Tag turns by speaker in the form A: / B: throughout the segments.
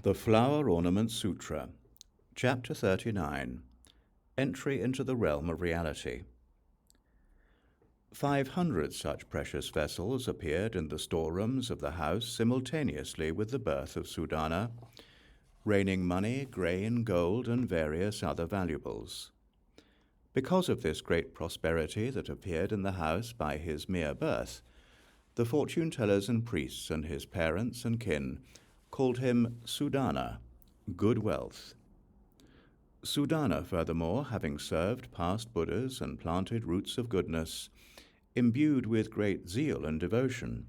A: The Flower Ornament Sutra, Chapter 39, Entry into the Realm of Reality. 500 such precious vessels appeared in the storerooms of the house simultaneously with the birth of Sudana, raining money, grain, gold, and various other valuables. Because of this great prosperity that appeared in the house by his mere birth, the fortune-tellers and priests and his parents and kin called him Sudana, good wealth. Sudana, furthermore, having served past Buddhas and planted roots of goodness, imbued with great zeal and devotion,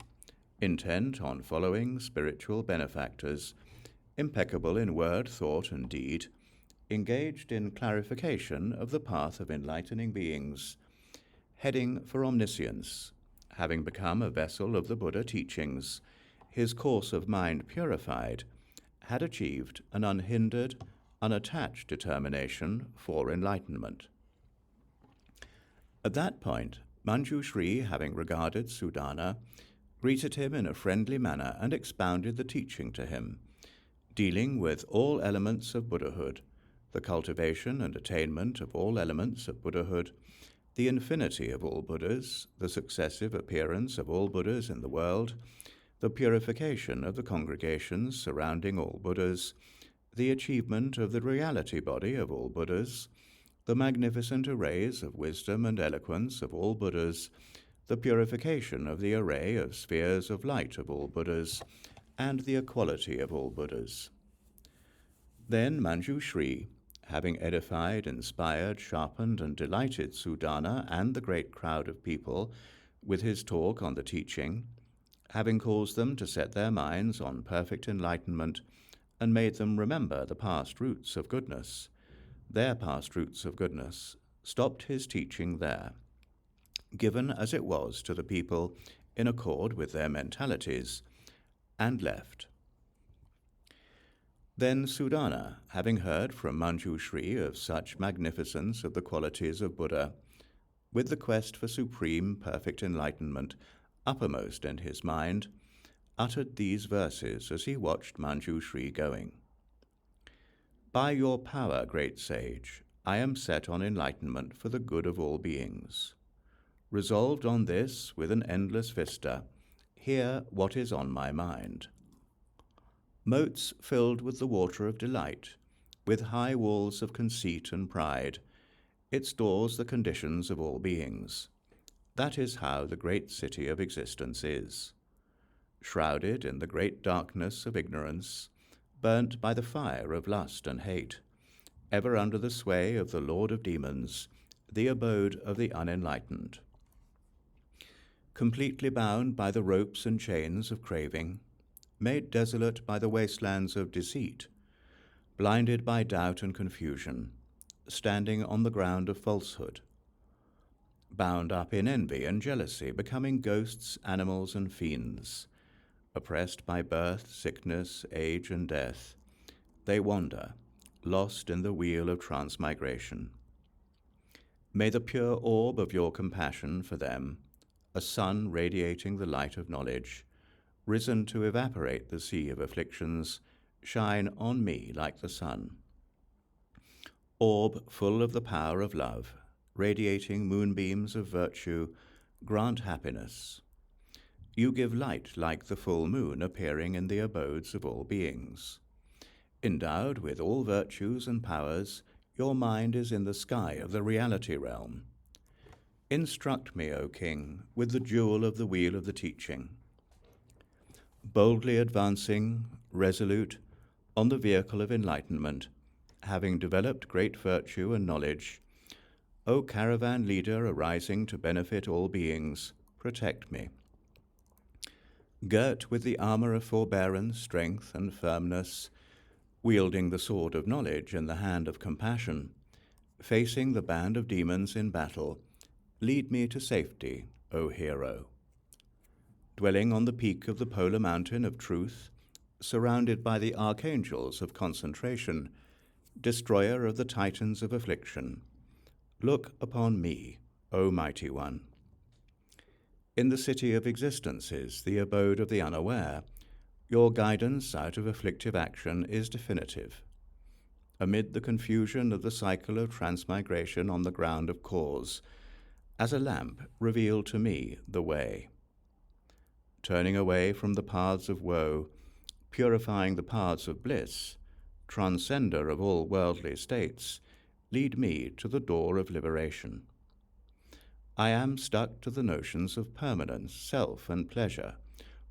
A: intent on following spiritual benefactors, impeccable in word, thought, and deed, engaged in clarification of the path of enlightening beings, heading for omniscience, having become a vessel of the Buddha teachings, his course of mind purified, had achieved an unhindered, unattached determination for enlightenment. At that point, Manjushri, having regarded Sudana, greeted him in a friendly manner and expounded the teaching to him, dealing with all elements of Buddhahood, the cultivation and attainment of all elements of Buddhahood, the infinity of all Buddhas, the successive appearance of all Buddhas in the world, the purification of the congregations surrounding all Buddhas, the achievement of the reality body of all Buddhas, the magnificent arrays of wisdom and eloquence of all Buddhas, the purification of the array of spheres of light of all Buddhas, and the equality of all Buddhas. Then Manjushri, having edified, inspired, sharpened, and delighted Sudana and the great crowd of people with his talk on the teaching, having caused them to set their minds on perfect enlightenment and made them remember the past roots of goodness, their past roots of goodness, stopped his teaching there, given as it was to the people in accord with their mentalities, and left. Then Sudana, having heard from Manjushri of such magnificence of the qualities of Buddha, with the quest for supreme perfect enlightenment uppermost in his mind, uttered these verses as he watched Manjushri going. By your power, great sage, I am set on enlightenment for the good of all beings. Resolved on this with an endless vista, hear what is on my mind. Moats filled with the water of delight, with high walls of conceit and pride, it stores the conditions of all beings. That is how the great city of existence is. Shrouded in the great darkness of ignorance, burnt by the fire of lust and hate, ever under the sway of the Lord of Demons, the abode of the unenlightened. Completely bound by the ropes and chains of craving, made desolate by the wastelands of deceit, blinded by doubt and confusion, standing on the ground of falsehood, bound up in envy and jealousy, becoming ghosts, animals, and fiends, oppressed by birth, sickness, age, and death, they wander, lost in the wheel of transmigration. May the pure orb of your compassion for them, a sun radiating the light of knowledge, risen to evaporate the sea of afflictions, shine on me like the sun. Orb full of the power of love, radiating moonbeams of virtue, grant happiness. You give light like the full moon appearing in the abodes of all beings. Endowed with all virtues and powers, your mind is in the sky of the reality realm. Instruct me, O King, with the jewel of the wheel of the teaching. Boldly advancing, resolute, on the vehicle of enlightenment, having developed great virtue and knowledge, O caravan leader arising to benefit all beings, protect me. Girt with the armor of forbearance, strength, and firmness, wielding the sword of knowledge in the hand of compassion, facing the band of demons in battle, lead me to safety, O hero. Dwelling on the peak of the polar mountain of truth, surrounded by the archangels of concentration, destroyer of the titans of affliction, look upon me, O mighty one. In the city of existences, the abode of the unaware, Your guidance out of afflictive action is definitive. Amid the confusion of the cycle of transmigration on the ground of cause, as a lamp reveal to me the way. Turning away from the paths of woe, purifying the paths of bliss, transcender of all worldly states, lead me to the door of liberation. I am stuck to the notions of permanence, self, and pleasure,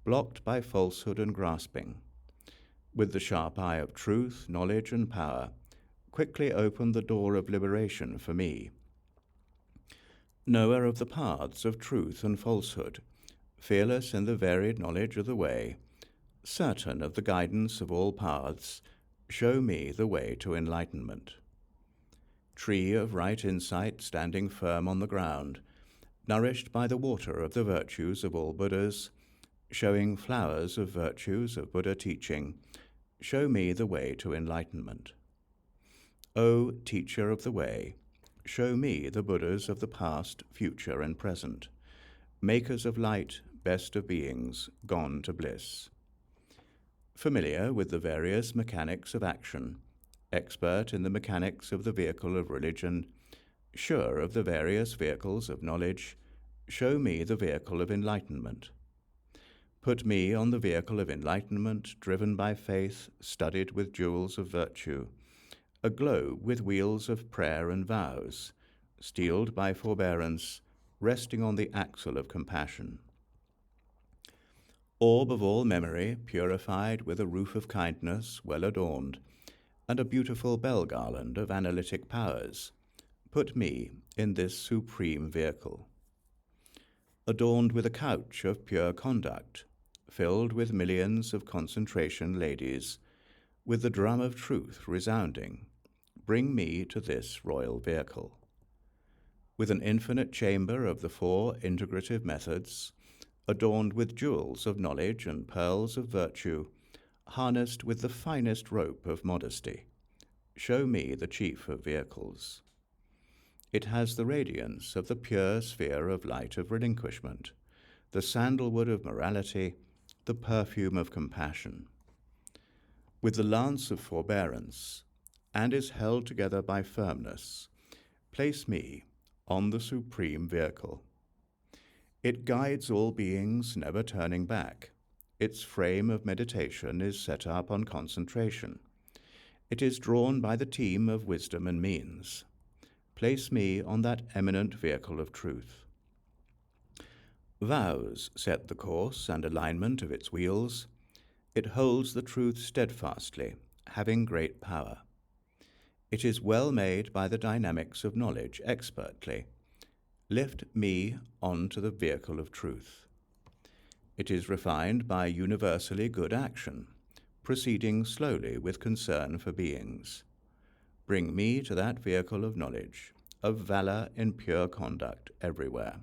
A: blocked by falsehood and grasping. With the sharp eye of truth, knowledge, and power, quickly open the door of liberation for me. Knower of the paths of truth and falsehood, fearless in the varied knowledge of the way, certain of the guidance of all paths, show me the way to enlightenment. Tree of right insight standing firm on the ground, nourished by the water of the virtues of all Buddhas, showing flowers of virtues of Buddha teaching, show me the way to enlightenment. O teacher of the way, show me the Buddhas of the past, future, and present, makers of light, best of beings, gone to bliss. Familiar with the various mechanics of action, expert in the mechanics of the vehicle of religion, sure of the various vehicles of knowledge, show me the vehicle of enlightenment. Put me on the vehicle of enlightenment, driven by faith, studded with jewels of virtue, aglow with wheels of prayer and vows, steeled by forbearance, resting on the axle of compassion. Orb of all memory, purified with a roof of kindness, well adorned, and a beautiful bell garland of analytic powers, put me in this supreme vehicle. Adorned with a couch of pure conduct, filled with millions of concentration ladies, with the drum of truth resounding, bring me to this royal vehicle. With an infinite chamber of the four integrative methods, adorned with jewels of knowledge and pearls of virtue, harnessed with the finest rope of modesty, show me the chief of vehicles. It has the radiance of the pure sphere of light of relinquishment, the sandalwood of morality, the perfume of compassion. With the lance of forbearance, and is held together by firmness, place me on the supreme vehicle. It guides all beings, never turning back. Its frame of meditation is set up on concentration. It is drawn by the team of wisdom and means. Place me on that eminent vehicle of truth. Vows set the course and alignment of its wheels. It holds the truth steadfastly, having great power. It is well made by the dynamics of knowledge expertly. Lift me on to the vehicle of truth. It is refined by universally good action, proceeding slowly with concern for beings. Bring me to that vehicle of knowledge, of valor in pure conduct everywhere.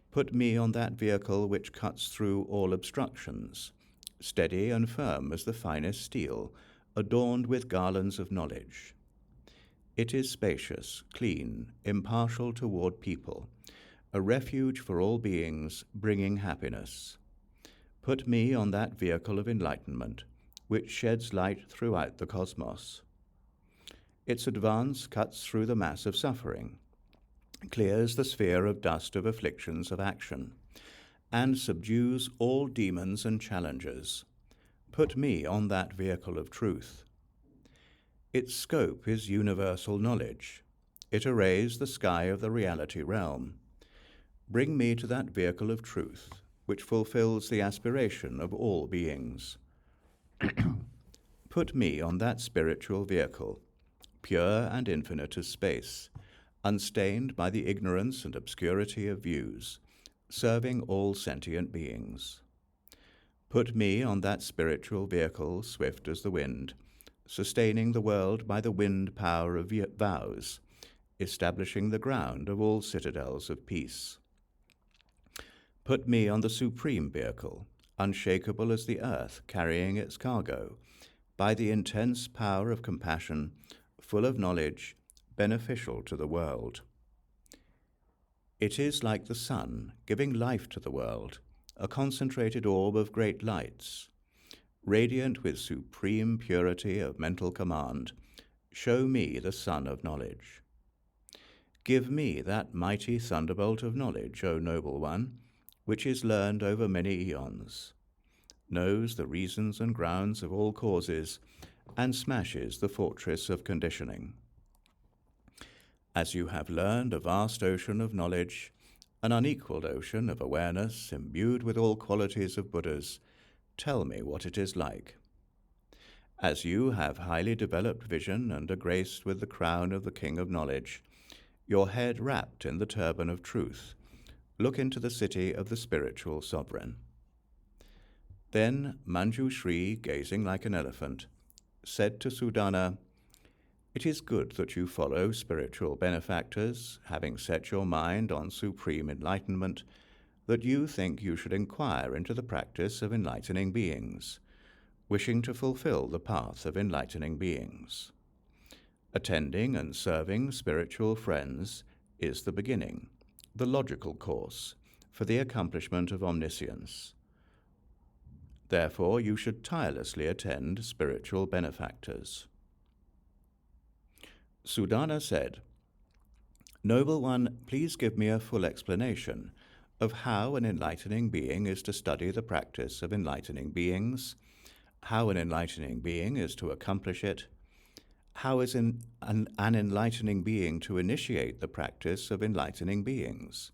A: Put me on that vehicle which cuts through all obstructions, steady and firm as the finest steel, adorned with garlands of knowledge. It is spacious, clean, impartial toward people, a refuge for all beings, bringing happiness. Put me on that vehicle of enlightenment, which sheds light throughout the cosmos. Its advance cuts through the mass of suffering, clears the sphere of dust of afflictions of action, and subdues all demons and challengers. Put me on that vehicle of truth. Its scope is universal knowledge. It arrays the sky of the reality realm. Bring me to that vehicle of truth, which fulfills the aspiration of all beings. Put me on that spiritual vehicle, pure and infinite as space, unstained by the ignorance and obscurity of views, serving all sentient beings. Put me on that spiritual vehicle, swift as the wind, sustaining the world by the wind power of vows, establishing the ground of all citadels of peace. Put me on the supreme vehicle, unshakable as the earth carrying its cargo, by the intense power of compassion, full of knowledge, beneficial to the world. It is like the sun, giving life to the world, a concentrated orb of great lights. radiant with supreme purity of mental command, show me the sun of knowledge. Give me that mighty thunderbolt of knowledge, O noble one, which is learned over many eons, knows the reasons and grounds of all causes, and smashes the fortress of conditioning. As you have learned a vast ocean of knowledge, an unequaled ocean of awareness imbued with all qualities of Buddhas, tell me what it is like. As you have highly developed vision and are graced with the crown of the King of Knowledge, your head wrapped in the turban of truth, look into the city of the spiritual sovereign. Then Manjushri, gazing like an elephant, said to Sudana, "It is good that you follow spiritual benefactors, having set your mind on supreme enlightenment, that you think you should inquire into the practice of enlightening beings, wishing to fulfill the path of enlightening beings. Attending and serving spiritual friends is the beginning, the logical course, for the accomplishment of omniscience. Therefore, you should tirelessly attend spiritual benefactors." Sudana said, "Noble one, please give me a full explanation of how an enlightening being is to study the practice of enlightening beings, how an enlightening being is to accomplish it, how is an enlightening being to initiate the practice of enlightening beings,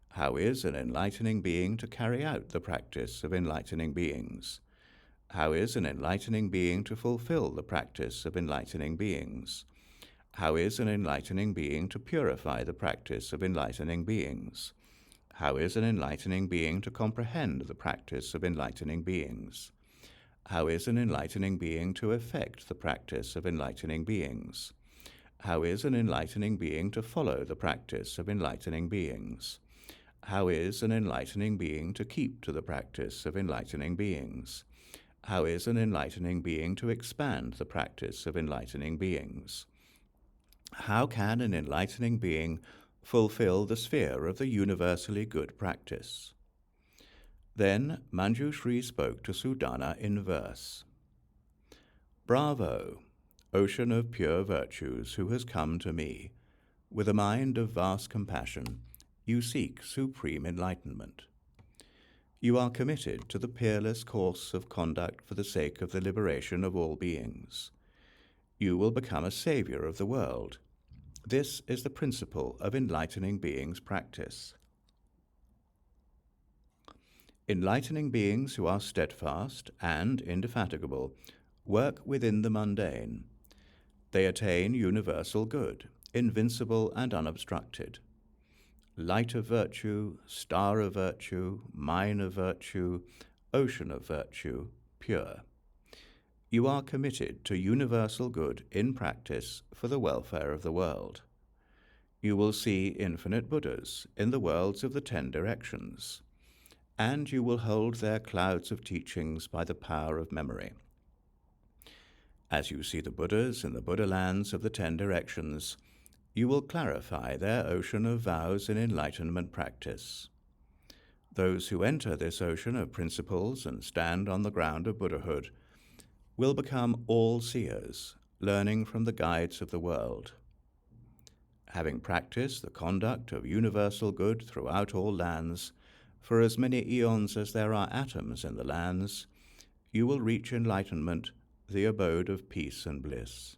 A: how is an enlightening being to carry out the practice of enlightening beings, how is an enlightening being to fulfill the practice of enlightening beings, how is an enlightening being to purify the practice of enlightening beings, how is an enlightening being to comprehend the practice of enlightening beings, how is an enlightening being to effect the practice of enlightening beings, how is an enlightening being to follow the practice of enlightening beings, how is an enlightening being to keep to the practice of enlightening beings, how is an enlightening being to expand the practice of enlightening beings, how can an enlightening being fulfill the sphere of the universally good practice?" Then Manjushri spoke to Sudana in verse. "Bravo, ocean of pure virtues who has come to me. With a mind of vast compassion, you seek supreme enlightenment. You are committed to the peerless course of conduct for the sake of the liberation of all beings. You will become a savior of the world. This is the principle of enlightening beings' practice. Enlightening beings who are steadfast and indefatigable work within the mundane. They attain universal good, invincible and unobstructed. Light of virtue, star of virtue, mine of virtue, ocean of virtue, pure. You are committed to universal good in practice for the welfare of the world. You will see infinite Buddhas in the worlds of the 10 directions, and you will hold their clouds of teachings by the power of memory. As you see the Buddhas in the Buddha lands of the 10 directions, you will clarify their ocean of vows in enlightenment practice. Those who enter this ocean of principles and stand on the ground of Buddhahood will become all-seers, learning from the guides of the world. Having practiced the conduct of universal good throughout all lands, for as many eons as there are atoms in the lands, you will reach enlightenment, the abode of peace and bliss.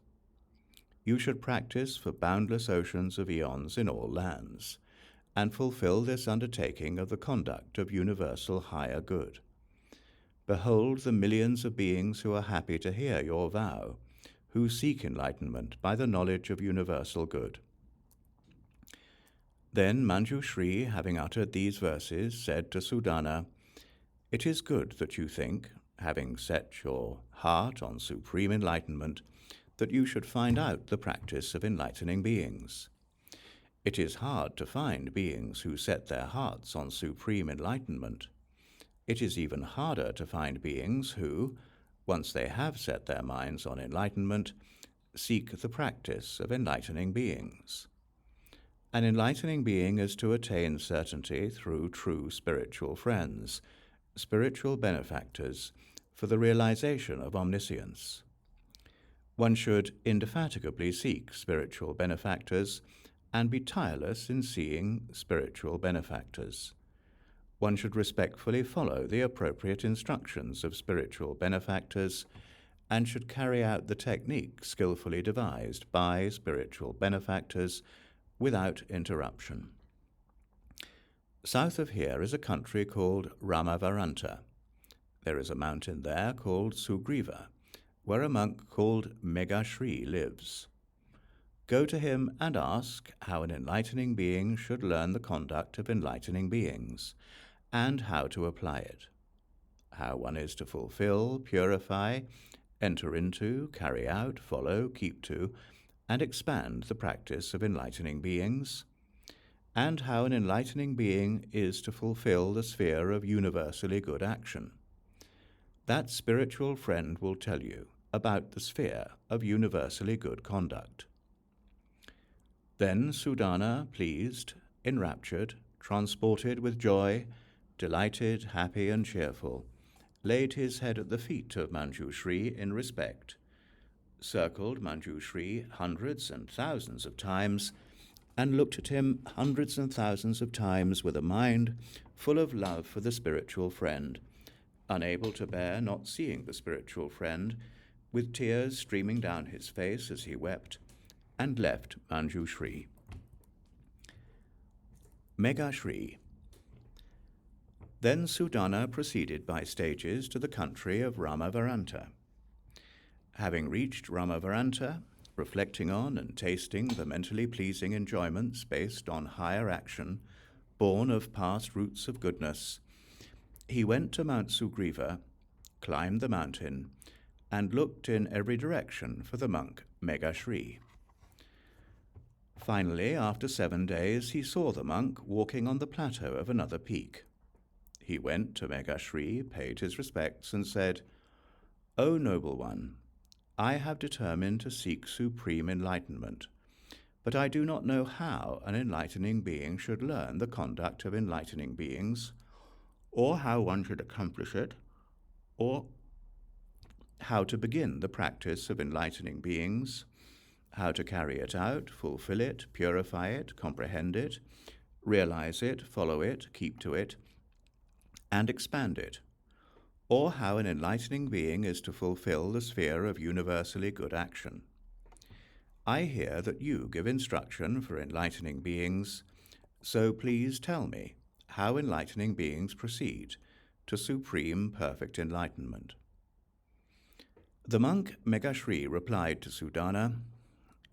A: You should practice for boundless oceans of eons in all lands, and fulfill this undertaking of the conduct of universal higher good. Behold the millions of beings who are happy to hear your vow, who seek enlightenment by the knowledge of universal good." Then Manjushri, having uttered these verses, said to Sudana, "It is good that you think, having set your heart on supreme enlightenment, that you should find out the practice of enlightening beings. It is hard to find beings who set their hearts on supreme enlightenment. It is even harder to find beings who, once they have set their minds on enlightenment, seek the practice of enlightening beings. An enlightening being is to attain certainty through true spiritual friends, spiritual benefactors, for the realization of omniscience. One should indefatigably seek spiritual benefactors and be tireless in seeing spiritual benefactors. One should respectfully follow the appropriate instructions of spiritual benefactors and should carry out the technique skillfully devised by spiritual benefactors without interruption. South of here is a country called Ramavaranta. There is a mountain there called Sugriva, where a monk called Megashri lives. Go to him and ask how an enlightening being should learn the conduct of enlightening beings, and how to apply it, how one is to fulfill, purify, enter into, carry out, follow, keep to, and expand the practice of enlightening beings, and how an enlightening being is to fulfill the sphere of universally good action. That spiritual friend will tell you about the sphere of universally good conduct. Then Sudana, pleased, enraptured, transported with joy, delighted, happy, and cheerful, laid his head at the feet of Manjushri in respect, circled Manjushri hundreds and thousands of times, and looked at him hundreds and thousands of times with a mind full of love for the spiritual friend, unable to bear not seeing the spiritual friend, with tears streaming down his face as he wept, and left Manjushri. Megashri. Then Sudana proceeded by stages to the country of Ramavaranta. Having reached Ramavaranta, reflecting on and tasting the mentally pleasing enjoyments based on higher action, born of past roots of goodness, he went to Mount Sugriva, climbed the mountain, and looked in every direction for the monk Megashri. Finally, after 7 days, he saw the monk walking on the plateau of another peak. He went to Megashri, paid his respects, and said, "O noble one, I have determined to seek supreme enlightenment, but I do not know how an enlightening being should learn the conduct of enlightening beings, or how one should accomplish it, or how to begin the practice of enlightening beings, how to carry it out, fulfill it, purify it, comprehend it, realize it, follow it, keep to it, and expand it, or how an enlightening being is to fulfill the sphere of universally good action. I hear that you give instruction for enlightening beings, so please tell me how enlightening beings proceed to supreme perfect enlightenment." The monk Megashri replied to Sudana,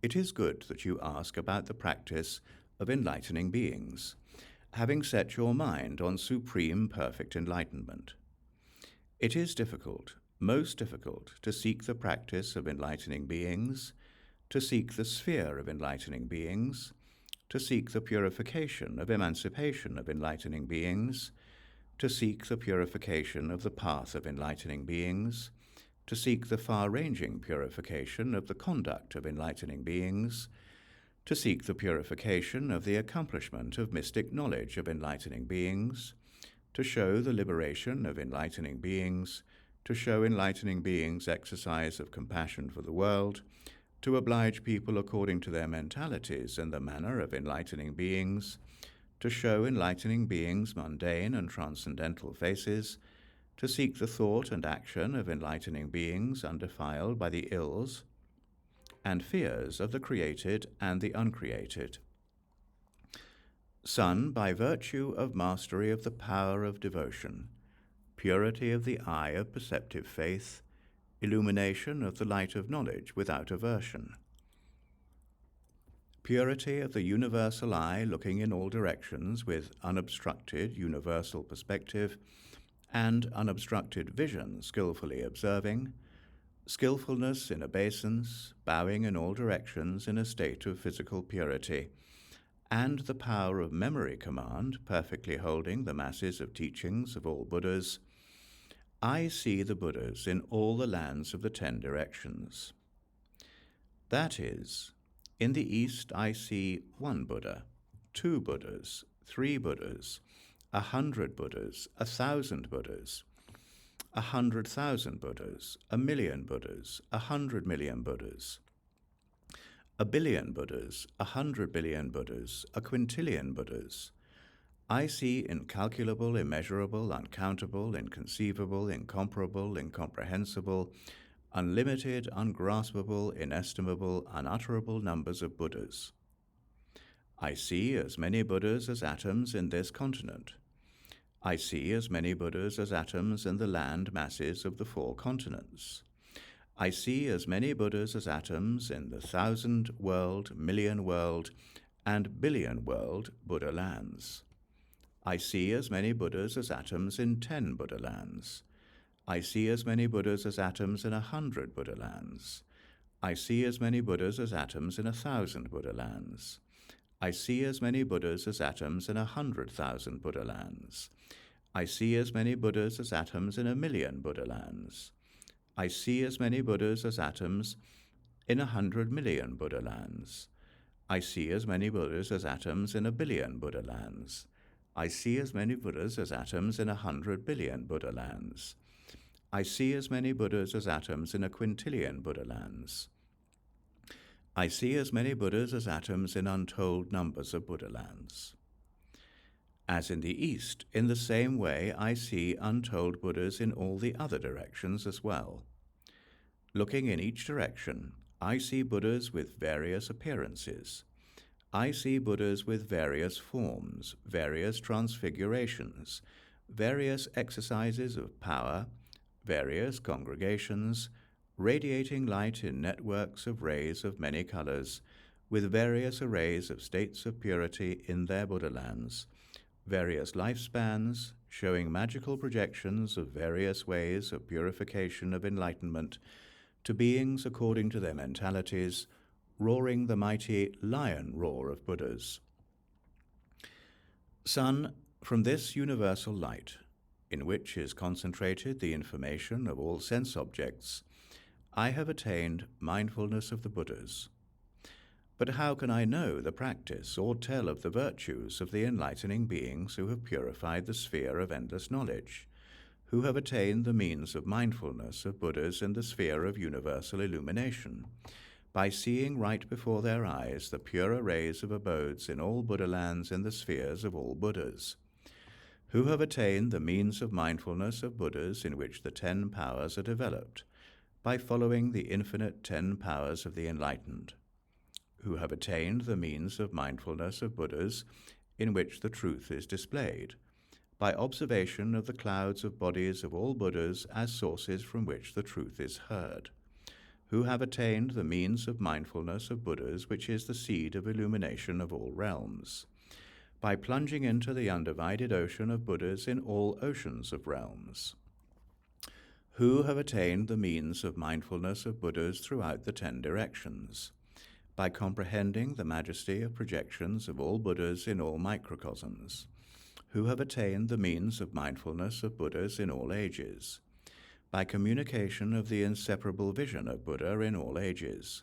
A: "It is good that you ask about the practice of enlightening beings, having set your mind on supreme perfect enlightenment. It is difficult, most difficult, to seek the practice of enlightening beings, to seek the sphere of enlightening beings, to seek the purification of emancipation of enlightening beings, to seek the purification of the path of enlightening beings, to seek the far-ranging purification of the conduct of enlightening beings, to seek the purification of the accomplishment of mystic knowledge of enlightening beings, to show the liberation of enlightening beings, to show enlightening beings exercise of compassion for the world, to oblige people according to their mentalities in the manner of enlightening beings, to show enlightening beings mundane and transcendental faces, to seek the thought and action of enlightening beings undefiled by the ills and fears of the created and the uncreated. Son, by virtue of mastery of the power of devotion, purity of the eye of perceptive faith, illumination of the light of knowledge without aversion, purity of the universal eye looking in all directions with unobstructed universal perspective, and unobstructed vision skillfully observing, skillfulness in obeisance, bowing in all directions in a state of physical purity, and the power of memory command perfectly holding the masses of teachings of all Buddhas, I see the Buddhas in all the lands of the 10 directions. That is, in the East I see 1 Buddha, 2 Buddhas, 3 Buddhas, 100 Buddhas, 1,000 Buddhas. 100,000 Buddhas, 1,000,000 Buddhas, 100 million Buddhas, 1,000,000,000 Buddhas, 100 billion Buddhas, 1,000,000,000,000 Buddhas. I see incalculable, immeasurable, uncountable, inconceivable, incomparable, incomprehensible, unlimited, ungraspable, inestimable, unutterable numbers of Buddhas. I see as many Buddhas as atoms in this continent. I see as many Buddhas as atoms in the land masses of the 4 continents. I see as many Buddhas as atoms in the 1,000 world, million world, and billion world Buddha lands. I see as many Buddhas as atoms in 10 Buddha lands. I see as many Buddhas as atoms in 100 Buddha lands. I see as many Buddhas as atoms in 1,000 Buddha lands. I see as many Buddhas as atoms in 100,000 Buddha lands. I see as many Buddhas as atoms in 1,000,000 Buddha lands. I see as many Buddhas as atoms in 100 million Buddha lands. I see as many Buddhas as atoms in 1,000,000,000 Buddha lands. I see as many Buddhas as atoms in 100 billion Buddha lands. I see as many Buddhas as atoms in 1,000,000,000 Buddha lands. I see as many Buddhas as atoms in untold numbers of Buddha lands. As in the East, in the same way I see untold Buddhas in all the other directions as well. Looking in each direction, I see Buddhas with various appearances. I see Buddhas with various forms, various transfigurations, various exercises of power, various congregations, radiating light in networks of rays of many colors, with various arrays of states of purity in their Buddha lands, various lifespans, showing magical projections of various ways of purification of enlightenment to beings according to their mentalities, roaring the mighty lion roar of Buddhas. Son, from this universal light, in which is concentrated the information of all sense objects, I have attained mindfulness of the Buddhas. But how can I know the practice or tell of the virtues of the enlightening beings who have purified the sphere of endless knowledge, who have attained the means of mindfulness of Buddhas in the sphere of universal illumination, by seeing right before their eyes the pure arrays of abodes in all Buddha lands in the spheres of all Buddhas, who have attained the means of mindfulness of Buddhas in which the 10 powers are developed, by following the infinite 10 powers of the enlightened, who have attained the means of mindfulness of Buddhas in which the truth is displayed, by observation of the clouds of bodies of all Buddhas as sources from which the truth is heard, who have attained the means of mindfulness of Buddhas which is the seed of illumination of all realms, by plunging into the undivided ocean of Buddhas in all oceans of realms, who have attained the means of mindfulness of Buddhas throughout the 10 directions, by comprehending the majesty of projections of all Buddhas in all microcosms, who have attained the means of mindfulness of Buddhas in all ages, by communication of the inseparable vision of Buddha in all ages,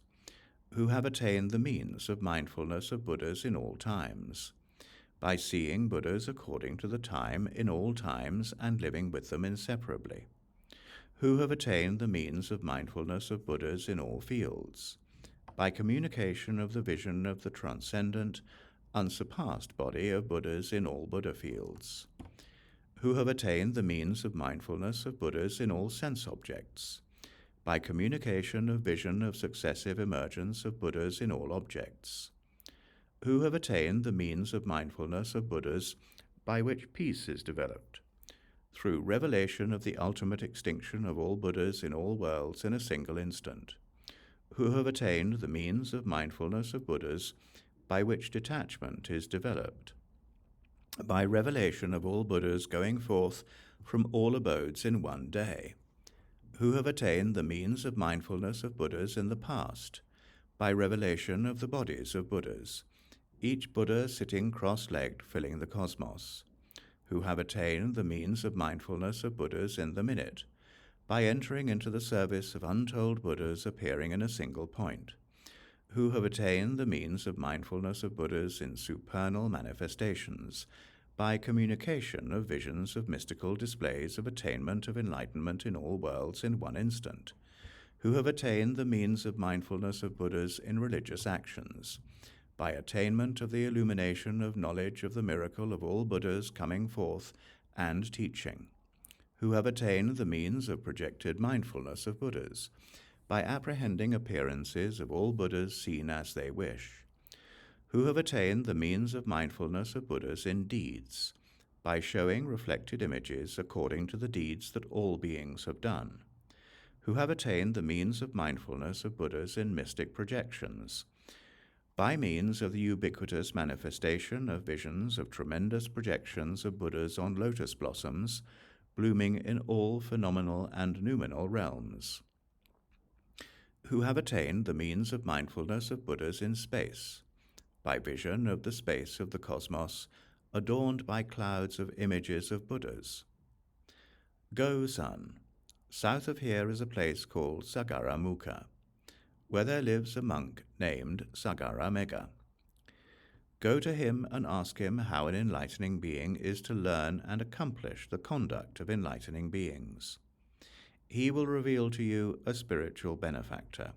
A: who have attained the means of mindfulness of Buddhas in all times, by seeing Buddhas according to the time in all times and living with them inseparably, who have attained the means of mindfulness of Buddhas in all fields, by communication of the vision of the transcendent, unsurpassed body of Buddhas in all Buddha fields, who have attained the means of mindfulness of Buddhas in all sense objects, by communication of vision of successive emergence of Buddhas in all objects, who have attained the means of mindfulness of Buddhas by which peace is developed, through revelation of the ultimate extinction of all Buddhas in all worlds in a single instant, who have attained the means of mindfulness of Buddhas by which detachment is developed, by revelation of all Buddhas going forth from all abodes in one day, who have attained the means of mindfulness of Buddhas in the past, by revelation of the bodies of Buddhas, each Buddha sitting cross-legged filling the cosmos, who have attained the means of mindfulness of Buddhas in the minute, by entering into the service of untold Buddhas appearing in a single point, who have attained the means of mindfulness of Buddhas in supernal manifestations, by communication of visions of mystical displays of attainment of enlightenment in all worlds in one instant, who have attained the means of mindfulness of Buddhas in religious actions, by attainment of the illumination of knowledge of the miracle of all Buddhas coming forth and teaching, who have attained the means of projected mindfulness of Buddhas, by apprehending appearances of all Buddhas seen as they wish, who have attained the means of mindfulness of Buddhas in deeds, by showing reflected images according to the deeds that all beings have done, who have attained the means of mindfulness of Buddhas in mystic projections, by means of the ubiquitous manifestation of visions of tremendous projections of Buddhas on lotus blossoms, blooming in all phenomenal and noumenal realms, who have attained the means of mindfulness of Buddhas in space, by vision of the space of the cosmos, adorned by clouds of images of Buddhas. Go, son. South of here is a place called Sagaramukha, where there lives a monk named Sagaramegha. Go to him and ask him how an enlightening being is to learn and accomplish the conduct of enlightening beings. He will reveal to you a spiritual benefactor.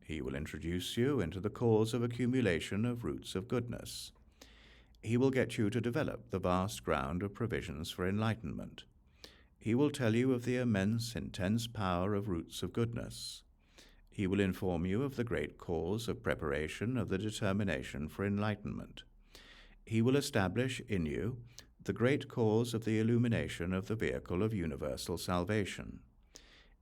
A: He will introduce you into the cause of accumulation of roots of goodness. He will get you to develop the vast ground of provisions for enlightenment. He will tell you of the immense, intense power of roots of goodness. He will inform you of the great cause of preparation of the determination for enlightenment. He will establish in you the great cause of the illumination of the vehicle of universal salvation.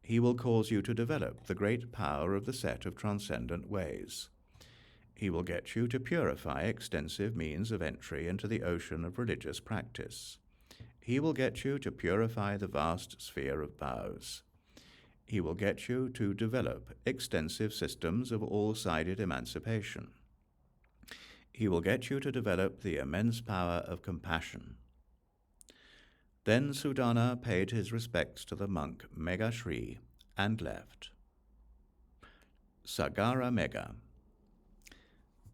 A: He will cause you to develop the great power of the set of transcendent ways. He will get you to purify extensive means of entry into the ocean of religious practice. He will get you to purify the vast sphere of vows. He will get you to develop extensive systems of all-sided emancipation. He will get you to develop the immense power of compassion. Then Sudana paid his respects to the monk Megashri and left. Sagaramegha.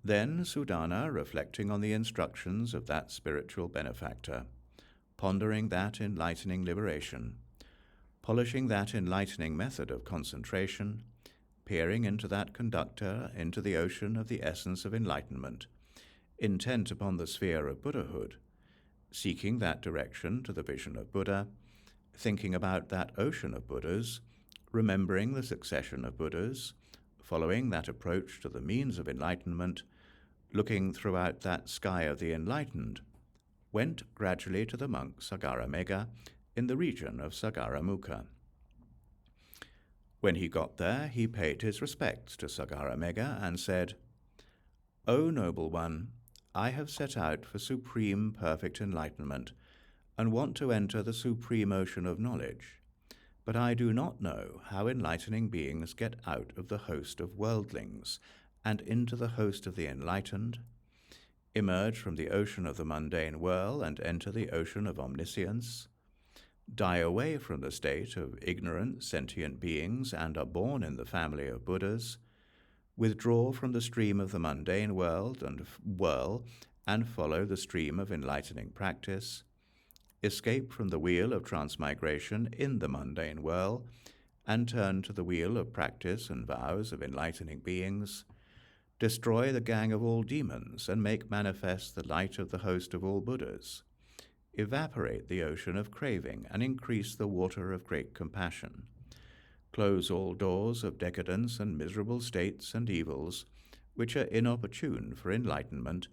A: Then Sudana, reflecting on the instructions of that spiritual benefactor, pondering that enlightening liberation, polishing that enlightening method of concentration, peering into that conductor into the ocean of the essence of enlightenment, intent upon the sphere of Buddhahood, seeking that direction to the vision of Buddha, thinking about that ocean of Buddhas, remembering the succession of Buddhas, following that approach to the means of enlightenment, looking throughout that sky of the enlightened, went gradually to the monk Sagaramegha in the region of Sagaramukha. When he got there, he paid his respects to Sagaramegha and said, O noble one, I have set out for supreme perfect enlightenment and want to enter the supreme ocean of knowledge, but I do not know how enlightening beings get out of the host of worldlings and into the host of the enlightened, emerge from the ocean of the mundane world and enter the ocean of omniscience, die away from the state of ignorant sentient beings and are born in the family of Buddhas, withdraw from the stream of the mundane world and follow the stream of enlightening practice, escape from the wheel of transmigration in the mundane world and turn to the wheel of practice and vows of enlightening beings, destroy the gang of all demons and make manifest the light of the host of all Buddhas, evaporate the ocean of craving and increase the water of great compassion, close all doors of decadence and miserable states and evils which are inopportune for enlightenment,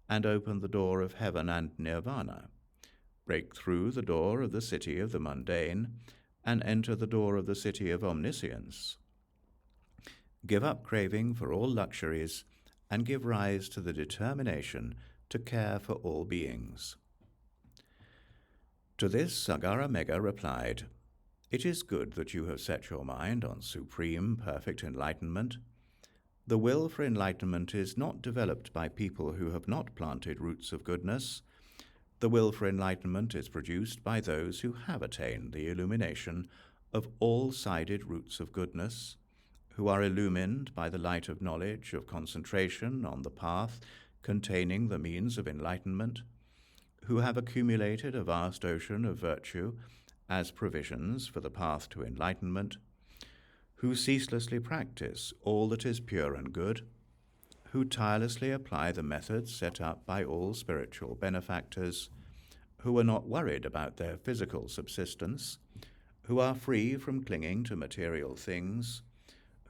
A: and open the door of heaven and nirvana, break through the door of the city of the mundane, and enter the door of the city of omniscience. Give up craving for all luxuries, and give rise to the determination to care for all beings. To this Sagaramegha replied, It is good that you have set your mind on supreme, perfect enlightenment. The will for enlightenment is not developed by people who have not planted roots of goodness. The will for enlightenment is produced by those who have attained the illumination of all-sided roots of goodness, who are illumined by the light of knowledge of concentration on the path containing the means of enlightenment, who have accumulated a vast ocean of virtue as provisions for the path to enlightenment, who ceaselessly practice all that is pure and good, who tirelessly apply the methods set up by all spiritual benefactors, who are not worried about their physical subsistence, who are free from clinging to material things,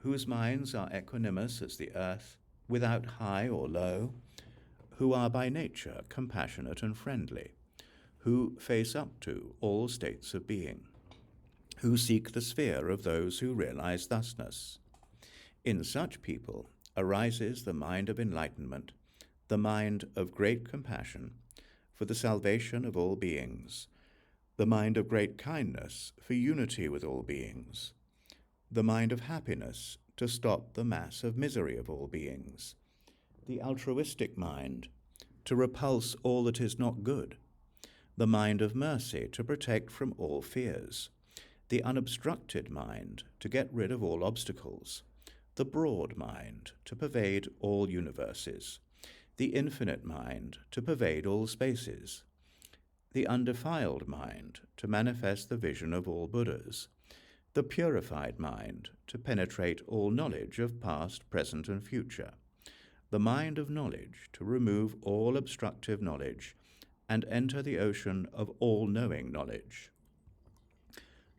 A: whose minds are equanimous as the earth, without high or low, who are by nature compassionate and friendly, who face up to all states of being, who seek the sphere of those who realize thusness. In such people arises the mind of enlightenment, the mind of great compassion for the salvation of all beings, the mind of great kindness for unity with all beings, the mind of happiness to stop the mass of misery of all beings, the altruistic mind to repulse all that is not good, the mind of mercy to protect from all fears, the unobstructed mind to get rid of all obstacles, the broad mind to pervade all universes, the infinite mind to pervade all spaces, the undefiled mind to manifest the vision of all Buddhas, the purified mind to penetrate all knowledge of past, present, and future, the mind of knowledge to remove all obstructive knowledge and enter the ocean of all-knowing knowledge.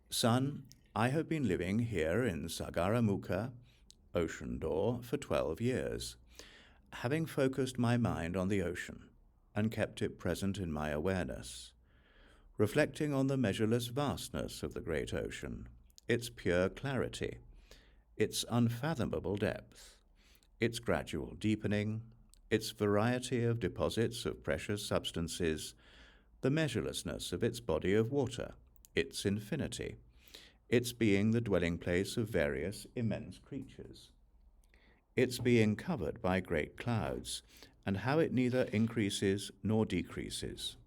A: Son, I have been living here in Sagaramukha, Ocean Door, for 12 years, having focused my mind on the ocean and kept it present in my awareness, reflecting on the measureless vastness of the great ocean, its pure clarity, its unfathomable depth, its gradual deepening, its variety of deposits of precious substances, the measurelessness of its body of water, its infinity, its being the dwelling place of various immense creatures, its being covered by great clouds, and how it neither increases nor decreases.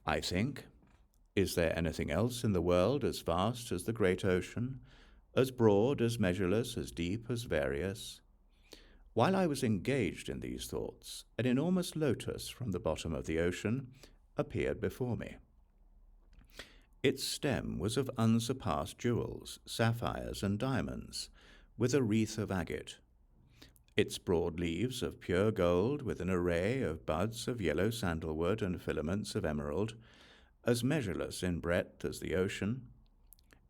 A: I think, is there anything else in the world as vast as the great ocean, as broad, as measureless, as deep, as various? While I was engaged in these thoughts, an enormous lotus from the bottom of the ocean appeared before me. Its stem was of unsurpassed jewels, sapphires, and diamonds, with a wreath of agate. Its broad leaves of pure gold, with an array of buds of yellow sandalwood and filaments of emerald, as measureless in breadth as the ocean.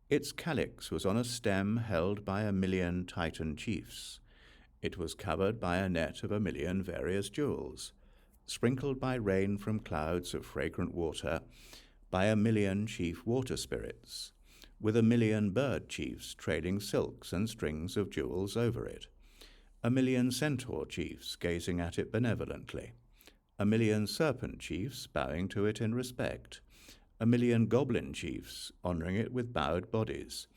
A: Its calyx was on a stem held by 1,000,000 Titan chiefs. It was covered by a net of 1,000,000 various jewels, sprinkled by rain from clouds of fragrant water, by 1,000,000 chief water spirits, with 1,000,000 bird chiefs trailing silks and strings of jewels over it, 1,000,000 centaur chiefs gazing at it benevolently, 1,000,000 serpent chiefs bowing to it in respect, 1,000,000 goblin chiefs honoring it with bowed bodies,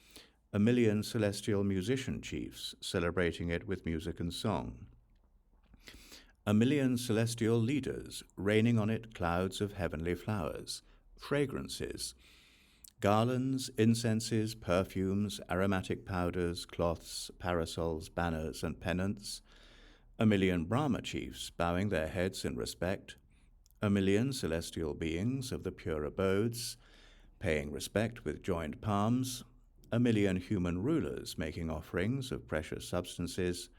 A: 1,000,000 celestial musician chiefs celebrating it with music and song, 1,000,000 celestial leaders raining on it clouds of heavenly flowers, fragrances, garlands, incenses, perfumes, aromatic powders, cloths, parasols, banners, and pennants, 1,000,000 Brahma chiefs bowing their heads in respect, 1,000,000 celestial beings of the pure abodes paying respect with joined palms, 1,000,000 human rulers making offerings of precious substances,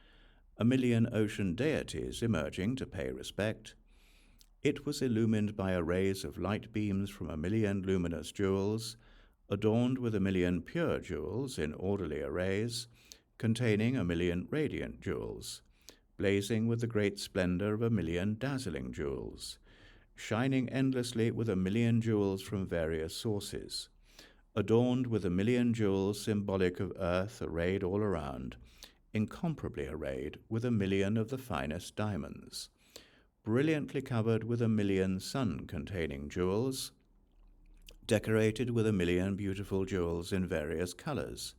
A: 1,000,000 ocean deities emerging to pay respect. It was illumined by arrays of light beams from 1,000,000 luminous jewels, adorned with 1,000,000 pure jewels in orderly arrays, containing 1,000,000 radiant jewels, blazing with the great splendor of 1,000,000 dazzling jewels, shining endlessly with 1,000,000 jewels from various sources, adorned with 1,000,000 jewels symbolic of earth arrayed all around, incomparably arrayed with 1,000,000 of the finest diamonds, brilliantly covered with 1,000,000 sun-containing jewels, decorated with 1,000,000 beautiful jewels in various colors,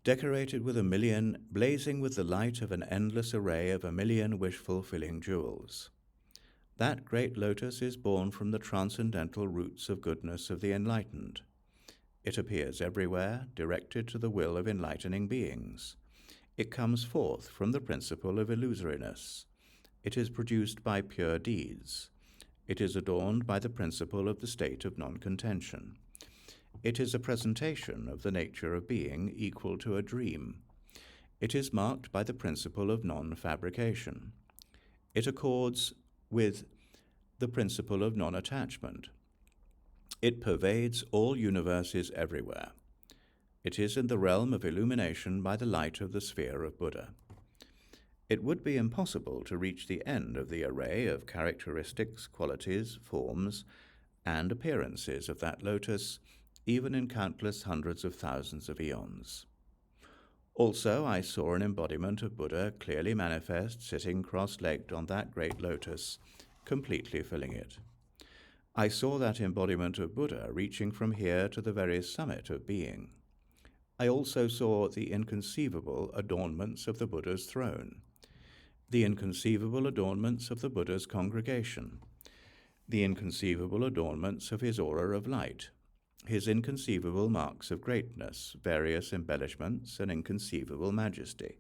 A: decorated with 1,000,000, blazing with the light of an endless array of 1,000,000 wish-fulfilling jewels. That great lotus is born from the transcendental roots of goodness of the enlightened. It appears everywhere, directed to the will of enlightening beings. It comes forth from the principle of illusoriness. It is produced by pure deeds. It is adorned by the principle of the state of non-contention. It is a presentation of the nature of being equal to a dream. It is marked by the principle of non-fabrication. It accords with the principle of non-attachment. It pervades all universes everywhere. It is in the realm of illumination by the light of the sphere of Buddha. It would be impossible to reach the end of the array of characteristics, qualities, forms, and appearances of that lotus, even in countless hundreds of thousands of eons. Also, I saw an embodiment of Buddha clearly manifest, sitting cross-legged on that great lotus, completely filling it. I saw that embodiment of Buddha reaching from here to the very summit of being. I also saw the inconceivable adornments of the Buddha's throne, the inconceivable adornments of the Buddha's congregation, the inconceivable adornments of his aura of light, his inconceivable marks of greatness, various embellishments, and inconceivable majesty,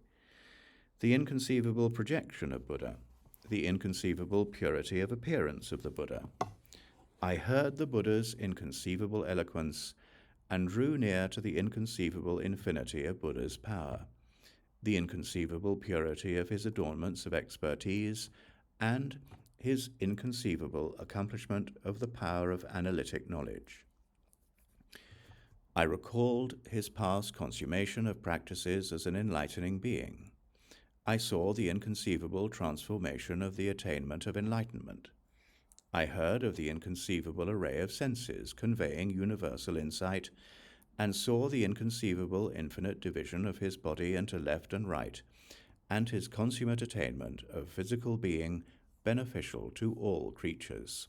A: the inconceivable projection of Buddha, the inconceivable purity of appearance of the Buddha. I heard the Buddha's inconceivable eloquence and drew near to the inconceivable infinity of Buddha's power, the inconceivable purity of his adornments of expertise, and his inconceivable accomplishment of the power of analytic knowledge. I recalled his past consummation of practices as an enlightening being. I saw the inconceivable transformation of the attainment of enlightenment. I heard of the inconceivable array of senses conveying universal insight, and saw the inconceivable infinite division of his body into left and right, and his consummate attainment of physical being beneficial to all creatures.